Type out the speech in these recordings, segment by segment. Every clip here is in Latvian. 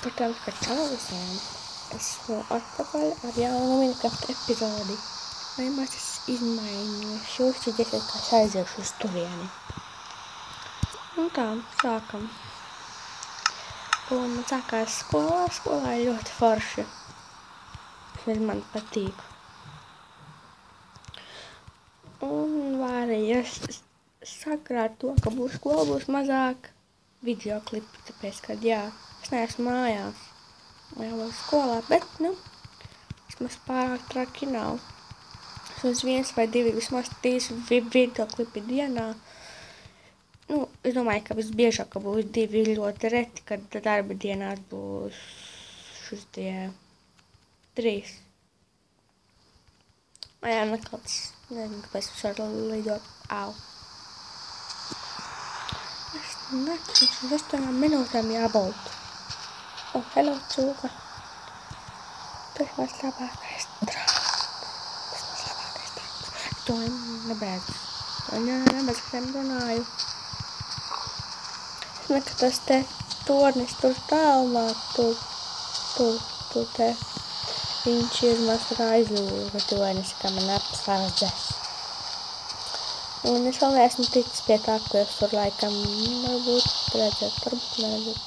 Protams, ka čau visiem. Esmu atpakaļ ar jaunu Minecraft epizodi. Vai mēs izmainīšu, jūs dzirdēsiet, kā es aiziešu uz turieni. Un tā, sākam. Un sākās skolā. Skolā ir ļoti forši. Vismaz man patīk. Un varēja sakrāt to, ka būs skola, būs mazāk videoklipu, tāpēc, kad jā, es neesmu mājās. Jau skolā, bet, vismaz pārāk traki nav. Vismaz 1 vai 2, vismaz 3 videoklipi dienā. Es domāju, ka visbiežāk, ka būs 2 ļoti reti, kad darba dienās būs šis tie 3. Jā, nekāds, nezinu, kāpēc es varu lidot. Es neciņšu 8 minūtēm jābūt. Hello, cūka. Tu esi mans labākais draugs. To nebeidz. Nebeidz, ka es runāju. Es nezinu, ka tas te tornis tur tālumā, tur te. Viņš ir mazliet aizlūgatonis, kā man apsārdzēs. Un es vēl neesmu ticis pie tā, ko es tur laikam varbūt redzēt, varbūt neredzēt.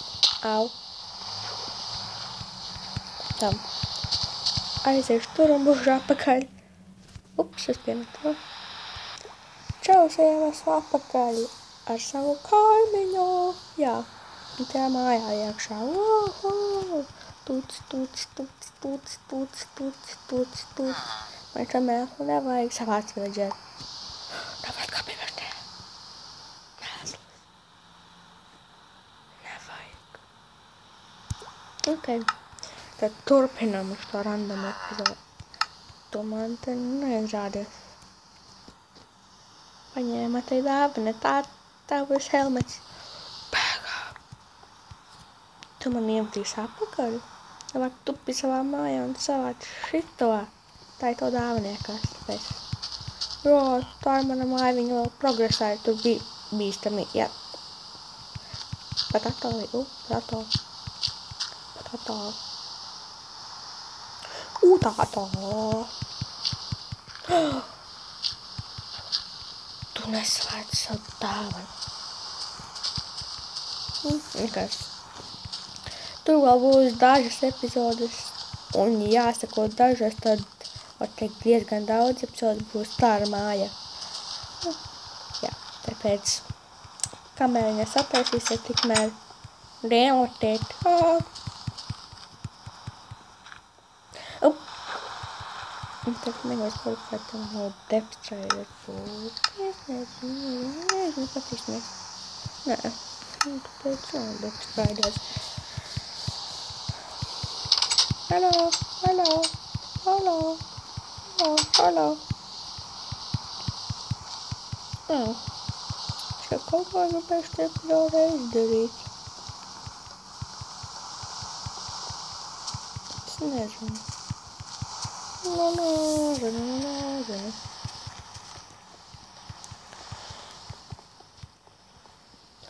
Tam. Aiziešu tur un būšu apakaļ. Ups, es piemetu. Čau, šajā esmu apakaļ ar savu kaimiņu. Jā, un tajā mājā iekšā. Tuc. Man šo mēslu nevajag savāc villager. Nevajag kā pievērtē. Mēslu. Nevajag. Ok. Tad turpinām uz to random epizodi. To man te neizrādies. Paņēma te dāvana. Tā būs helmets. Bēgā. Tu man iemetīs apakaļ. Labāk tupi savā mājā un savāc šito. Tā ir to dāvaniekās, tāpēc. Jo, tā ir mana māja, viņa vēl progresēja, tur bija bīstami, jā. Pat attāli, tā Tu neslēdz savu dāvanu. Nekas. Tur vēl būs dažas epizodes, un jāsako dažas, tad var teikt diezgan daudz epizodes būs tā ar māja. Jā, tāpēc, kamēr viņa sataisīsies, tikmēr relatēt. Un tad negais parūpēt no depstrēļas būs. Es nezinu, patīsimies. Nē, tāpēc no depstrēļas. Hello. Es kaut kā gribēšu te epizodē izdarīt. Es nezinu. Nezinu.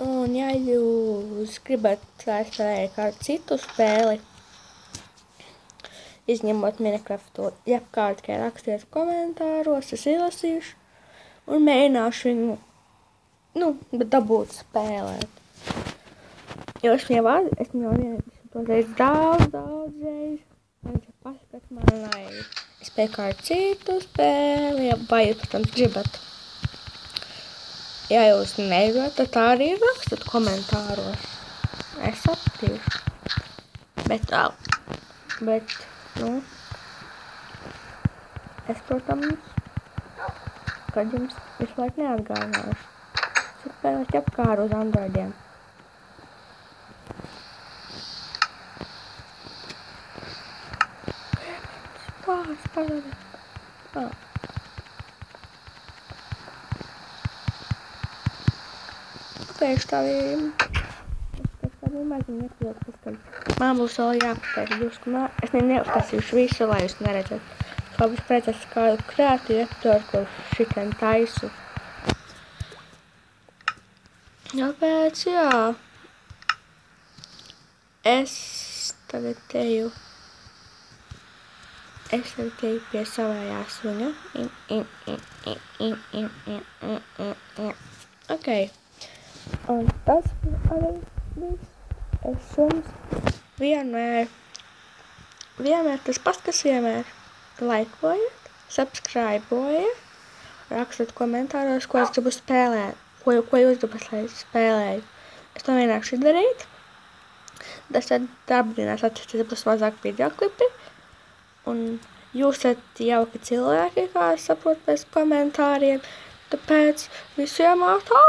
Un ja jūs gribat, lai es spēlēju kādu citu spēli, izņemot Minecraftu, jebkārt, kā rakstiet komentāros, es ielasīšu un mēģināšu viņu, dabūt spēlēt. Jo es jau vienreiz daudz reiz, vajadzētu paskat man, lai es spēju kādu citu spēli, vai jūs, protams, gribat. Ja jūs negribat, tad tā arī rakstat komentāros. Es sapratīšu. Bet, es, protams, kad jums visu laiku neatgādināšu. Es spēlēt ķepkāru uz Androidiem. Pēc tādiem maziņu epizodus. Man būs vēl jāpatēr drusku. Es neuztasīšu visu, lai jūs neredzat. Labi, redzēs kādu kreatīvu epizodu, ko šitien taisu. Tāpēc, jā. Es tagad eju pie savējā suņa. Ok. Un tas arī viss. Es jums vienmēr tas pats, kas vienmēr. Laikojiet, subscribe-ojiet, rakstot komentāros, ko es gribu spēlēt, ko jūs gribat, lai es spēlēju. Es to vienākšu darīt. Tas tad darbdienās attīstīt būs mazāk videoklipi. Un jūs esat jauki cilvēki, kā es saprotu pēc komentāriem. Tāpēc visiem atā!